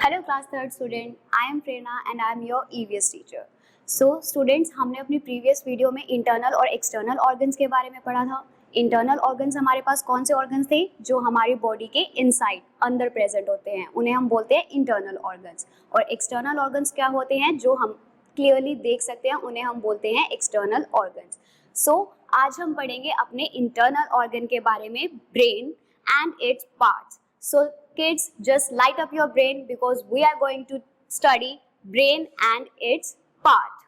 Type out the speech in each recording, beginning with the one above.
Hello class third student, I am Prerna and I am your EVS teacher. So students, हमने अपनी previous video में internal और external organs के बारे में पढ़ा था। इंटरनल ऑर्गन्स हमारे पास कौन से ऑर्गन्स थे? जो हमारी बॉडी के इनसाइड अंदर प्रेजेंट होते हैं, उन्हें हम बोलते हैं इंटरनल ऑर्गन्स। और एक्सटर्नल ऑर्गन्स क्या होते हैं? जो हम क्लियरली देख सकते हैं, उन्हें हम बोलते हैं एक्सटर्नल ऑर्गन्स। सो आज हम पढ़ेंगे अपने इंटरनल ऑर्गन के बारे में, brain and its parts. So kids, just light up your brain because we are going to study brain and its part.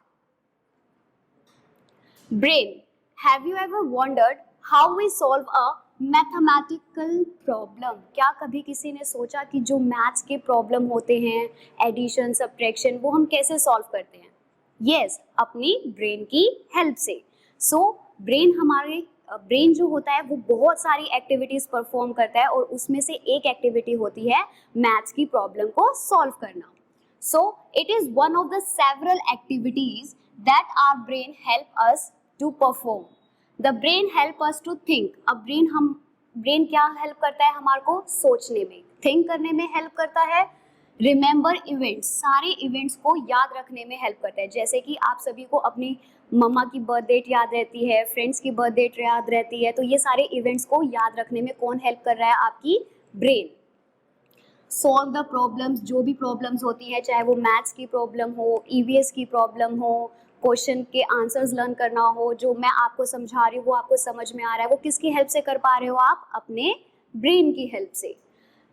Brain. Have you ever wondered how we solve a mathematical problem? क्या कभी किसी ने सोचा कि जो maths के problem होते हैं, एडिशन, सब्ट्रैक्शन, वो हम कैसे सॉल्व करते हैं? Yes, अपनी ब्रेन की हेल्प से। So ब्रेन जो होता है वो बहुत सारी एक्टिविटीज परफॉर्म करता है और उसमें से एक एक्टिविटी होती है मैथ्स की प्रॉब्लम को सॉल्व करना। So it is one of the several activities that our brain help us to perform. The brain help us to think. अब ब्रेन क्या हेल्प करता है हमारे को? सोचने में, थिंक करने में हेल्प करता है। रिमेंबर इवेंट्स, सारे इवेंट्स को याद रखने में हेल्प करता है। जैसे कि आप सभी को अपनी मम्मा की बर्थ डेट याद रहती है, फ्रेंड्स की बर्थ डेट याद रहती है, तो ये सारे इवेंट्स को याद रखने में कौन हेल्प कर रहा है? आपकी ब्रेन। सॉल्व द प्रॉब्लम्स, जो भी प्रॉब्लम्स होती है, चाहे वो मैथ्स की प्रॉब्लम हो, ईवीएस की प्रॉब्लम हो, क्वेश्चन के आंसर्स लर्न करना हो, जो मैं आपको समझा रही हूँ वो आपको समझ में आ रहा है, वो किसकी हेल्प से कर पा रहे हो आप? अपने ब्रेन की हेल्प से।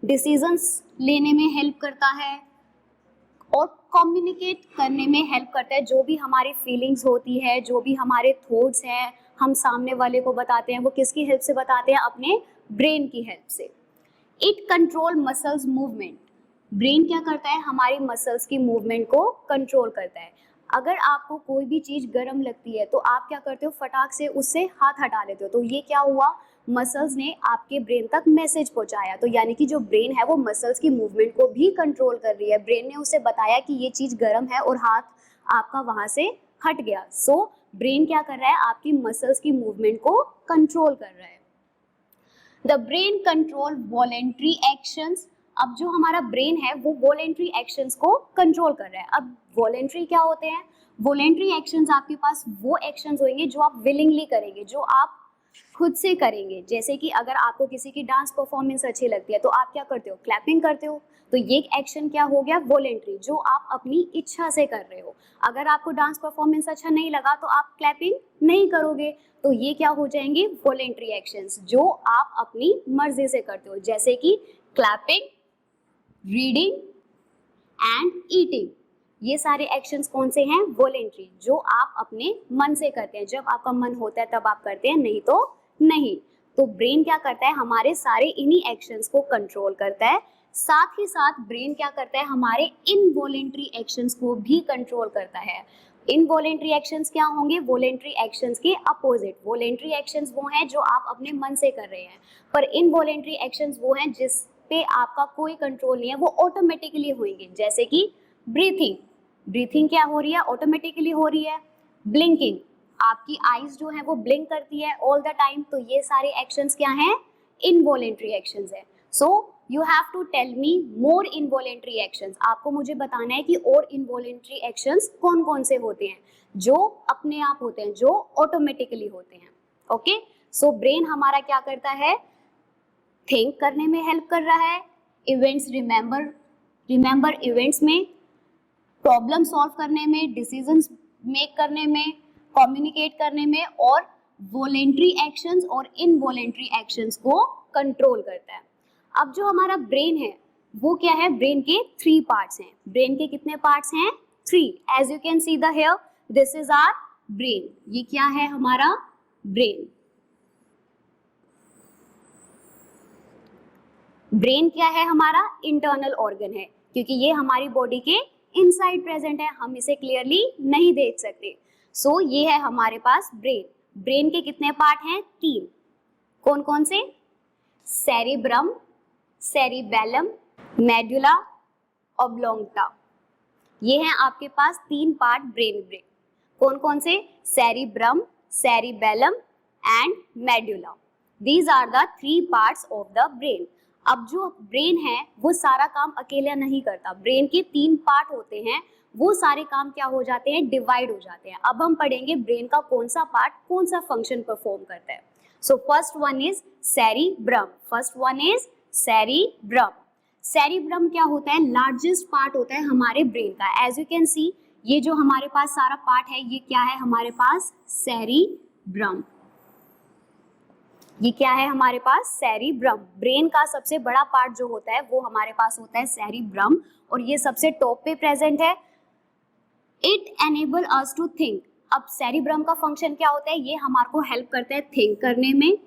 डिसीजंस लेने में हेल्प करता है और कम्युनिकेट करने में हेल्प करता है। जो भी हमारी फीलिंग्स होती है, जो भी हमारे थॉट्स हैं, हम सामने वाले को बताते हैं, वो किसकी हेल्प से बताते हैं? अपने ब्रेन की हेल्प से। It control muscles movement. Brain क्या करता है? हमारी मसल्स की मूवमेंट को कंट्रोल करता है। अगर आपको कोई भी चीज़ गर्म लगती है तो आप क्या करते हो? फटाक से उससे हाथ हटा लेते हो। तो ये क्या हुआ? मसल्स ने आपके ब्रेन तक मैसेज पहुंचाया। तो यानी कि जो ब्रेन है वो मसल्स की मूवमेंट को भी कंट्रोल कर रही है। ब्रेन ने उसे बताया कि ये चीज़ गर्म है और हाथ आपका वहाँ से हट गया। सो ब्रेन क्या कर रहा है? आपकी मसल्स की मूवमेंट को कंट्रोल कर रहा है। The brain control voluntary actions. अब जो हमारा ब्रेन है वो वॉलेंट्री एक्शंस को कंट्रोल कर रहा है। अब वॉलेंट्री क्या होते हैं? वॉलेंट्री एक्शंस आपके पास वो एक्शंस होंगे जो आप विलिंगली करेंगे, जो आप खुद से करेंगे। जैसे कि अगर आपको किसी की डांस परफॉर्मेंस अच्छी लगती है तो आप क्या करते हो? क्लैपिंग करते हो। तो ये एक्शन क्या हो गया? वॉलेंट्री, जो आप अपनी इच्छा से कर रहे हो। अगर आपको डांस परफॉर्मेंस अच्छा नहीं लगा तो आप क्लैपिंग नहीं करोगे। तो ये क्या हो जाएंगे? वॉलेंट्री एक्शंस, जो आप अपनी मर्जी से करते हो। जैसे कि क्लैपिंग, रीडिंग एंड ईटिंग। ये सारे एक्शंस कौन से हैं? वॉलेंट्री, जो आप अपने मन से करते हैं। जब आपका मन होता है तब आप करते हैं, नहीं तो नहीं। तो ब्रेन क्या करता है? हमारे सारे इन्हीं एक्शंस को कंट्रोल करता है। साथ ही साथ ब्रेन क्या करता है? हमारे इनवॉलेंट्री एक्शंस को भी कंट्रोल करता है। इनवॉलेंट्री एक्शंस क्या होंगे? वॉलेंट्री एक्शंस के अपोजिट। वॉलेंट्री एक्शंस वो हैं जो आप अपने मन से कर रहे हैं, पर इनवॉलेंट्री एक्शंस वो हैं जिस पे आपका कोई कंट्रोल नहीं है, वो ऑटोमेटिकली होंगे। जैसे कि ब्रीथिंग, ब्रीथिंग क्या हो रही है? ऑटोमेटिकली हो रही है। ब्लिंकिंग, आपकी आईज जो है वो ब्लिंक करती है ऑल द टाइम। तो ये सारे एक्शंस क्या हैं? इनवॉलेंट्री एक्शंस है। So you have to tell me more involuntary actions. आपको मुझे बताना है कि और इनवॉलेंट्री एक्शंस कौन कौन से होते हैं, जो अपने आप होते हैं, जो ऑटोमेटिकली होते हैं। ओके, सो ब्रेन हमारा क्या करता है? थिंक करने में हेल्प कर रहा है, इवेंट्स रिमेंबर इवेंट्स में, प्रॉब्लम सॉल्व करने में, डिसीजंस मेक करने में, कम्युनिकेट करने में, और वॉलेंट्री एक्शंस और इनवॉलेंट्री एक्शंस को कंट्रोल करता है। अब जो हमारा ब्रेन है वो क्या है? ब्रेन के 3 पार्ट्स हैं। ब्रेन के कितने पार्ट्स हैं? 3। As you can see the here, this is our brain. ये क्या है? हमारा ब्रेन। ब्रेन क्या है? हमारा इंटरनल ऑर्गन है, क्योंकि ये हमारी बॉडी के इनसाइड प्रेजेंट है, हम इसे क्लियरली नहीं देख सकते। सो ये है हमारे पास ब्रेन। ब्रेन के कितने पार्ट हैं? 3। कौन कौन से? Cerebrum, cerebellum, medulla oblongata. ये हैं आपके पास 3 पार्ट ब्रेन के। कौन कौन से? Cerebrum, cerebellum and medulla. These are the 3 parts of the brain. अब जो ब्रेन है वो सारा काम अकेला नहीं करता, ब्रेन के 3 पार्ट होते हैं, वो सारे काम क्या हो जाते हैं, डिवाइड हो जाते हैं। अब हम पढ़ेंगे ब्रेन का कौन सा पार्ट कौन सा फंक्शन परफॉर्म करता है। So first one is cerebrum, first one is cerebrum. Cerebrum क्या होता है, लार्जेस्ट पार्ट होता है हमारे ब्रेन का। एज यू कैन सी ये जो हमारे पास सारा पार्ट है ये क्या है हमारे पास, सेरिब्रम। ये क्या है हमारे पास, सेरिब्रम। ब्रेन का सबसे बड़ा पार्ट जो होता है वो हमारे पास होता है सेरिब्रम, और ये सबसे टॉप पे प्रेजेंट है। It enable us to think. अब सेरिब्रम का फंक्शन क्या होता है, ये हमारे को हेल्प करता है थिंक करने में,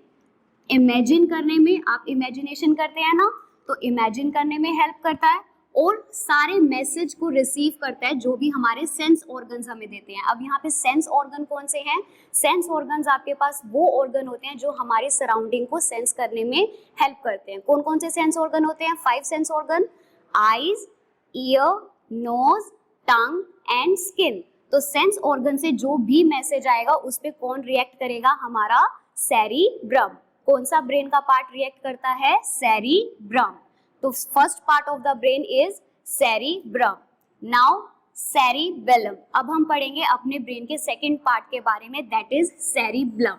इमेजिन करने में। आप इमेजिनेशन करते हैं ना, तो इमेजिन करने में हेल्प करता है, और सारे मैसेज को रिसीव करता है जो भी हमारे सेंस ऑर्गन्स हमें देते हैं। अब यहाँ पे सेंस ऑर्गन कौन से हैं, सेंस ऑर्गन्स आपके पास वो ऑर्गन होते हैं जो हमारे सराउंडिंग को सेंस करने में हेल्प करते हैं। कौन कौन से सेंस ऑर्गन होते हैं, 5 sense organ, eyes, ear, nose, tongue and skin. तो सेंस ऑर्गन से जो भी मैसेज आएगा उस पे कौन रिएक्ट करेगा, हमारा सेरिब्रम। कौन सा ब्रेन का पार्ट रिएक्ट करता है, सेरिब्रम। तो first part of the brain is cerebrum. Now cerebellum. अब हम पढ़ेंगे अपने ब्रेन के सेकंड पार्ट के बारे में, that is cerebellum.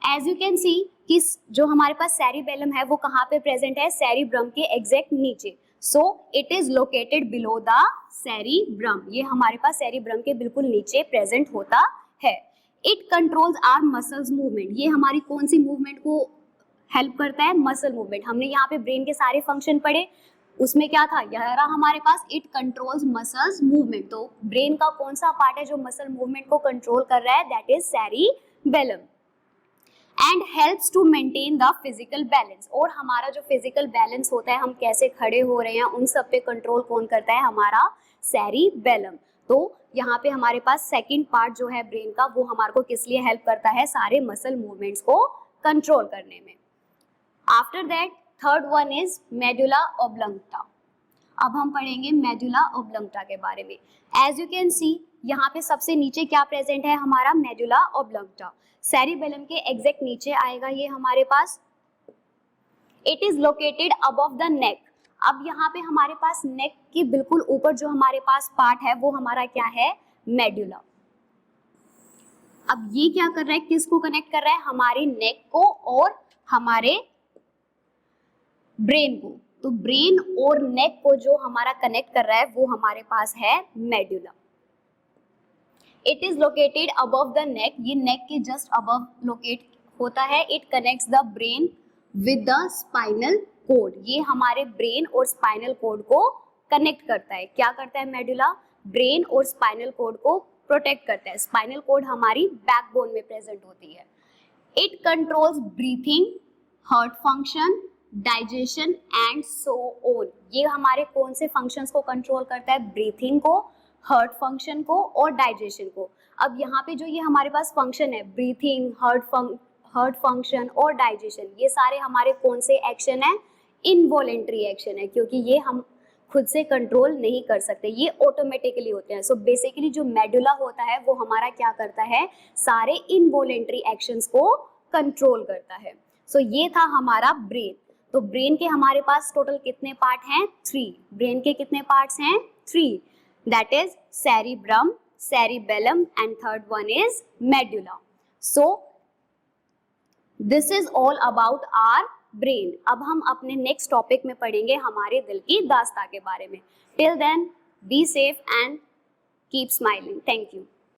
As you can see कि जो हमारे पास सेरिबेलम है वो कहाँ पे प्रेजेंट है, सेरिब्रम के एग्जैक्ट नीचे। सो it is located below the cerebrum. ये हमारे पास सेरिब्रम के बिल्कुल नीचे प्रेजेंट होता है। It controls our muscles movement. ये हमारी कौन सी मूवमेंट को हेल्प करता है, मसल मूवमेंट। हमने यहाँ पे ब्रेन के सारे फंक्शन पढ़े, उसमें क्या था, यह रहा हमारे पास, इट कंट्रोल्स मसल्स मूवमेंट। तो ब्रेन का कौन सा पार्ट है जो मसल मूवमेंट को कंट्रोल कर रहा है, that is cerebellum. And helps to maintain the physical balance. और हमारा जो फिजिकल बैलेंस होता है, हम कैसे खड़े हो रहे हैं, उन सब पे कंट्रोल कौन करता है, हमारा सेरिबेलम। तो यहाँ पे हमारे पास सेकंड पार्ट जो है ब्रेन का वो हमारे को किस लिए हेल्प करता है, सारे मसल मूवमेंट्स को कंट्रोल करने में। After that third one is medulla oblongata. अब हम पढ़ेंगे मेडुला ऑब्लंगटा के बारे में। एज यू कैन सी यहाँ पे सबसे नीचे क्या प्रेजेंट है, हमारा मेडुला ऑब्लंगटा। सेरिबेलम के एग्जैक्ट नीचे आएगा ये हमारे पास। It is located above the neck. अब यहाँ पे हमारे पास नेक के बिल्कुल ऊपर जो हमारे पास पार्ट है वो हमारा क्या है, मेडुला। अब ये क्या कर रहा है, किसको कनेक्ट कर रहा है, हमारी नेक को और हमारे ब्रेन को। तो ब्रेन और नेक को जो हमारा कनेक्ट कर रहा है वो हमारे पास है medulla. It is located above the नेक। ये नेक के जस्ट अबव लोकेट होता है। It connects the brain with the spinal cord. ये हमारे ब्रेन और स्पाइनल कोड को कनेक्ट करता है। क्या करता है मेडुला, ब्रेन और स्पाइनल कोड को प्रोटेक्ट करता है। स्पाइनल कोड हमारी बैकबोन में प्रेजेंट होती है। It controls breathing, heart function, digestion and so on. ये हमारे कौन से फंक्शंस को कंट्रोल करता है, ब्रीथिंग को, हार्ट फंक्शन को और डाइजेशन को। अब यहाँ पे जो ये हमारे पास फंक्शन है, ब्रीथिंग, हार्ट फंक्शन और डाइजेशन, ये सारे हमारे कौन से एक्शन है, इनवॉलेंट्री एक्शन है, क्योंकि ये हम खुद से कंट्रोल नहीं कर सकते, ये ऑटोमेटिकली होते हैं। सो बेसिकली जो मेडुला होता है वो हमारा क्या करता है, सारे इनवॉलेंट्री एक्शंस को कंट्रोल करता है। सो ये था हमारा ब्रेन। तो ब्रेन के हमारे पास टोटल कितने पार्ट हैं, 3। ब्रेन के कितने पार्ट्स हैं, 3। That is cerebrum, cerebellum and third one is medulla. So this is all about our brain. अब हम अपने नेक्स्ट टॉपिक में पढ़ेंगे हमारे दिल की दास्तां के बारे में। Till then be safe and keep smiling. Thank you.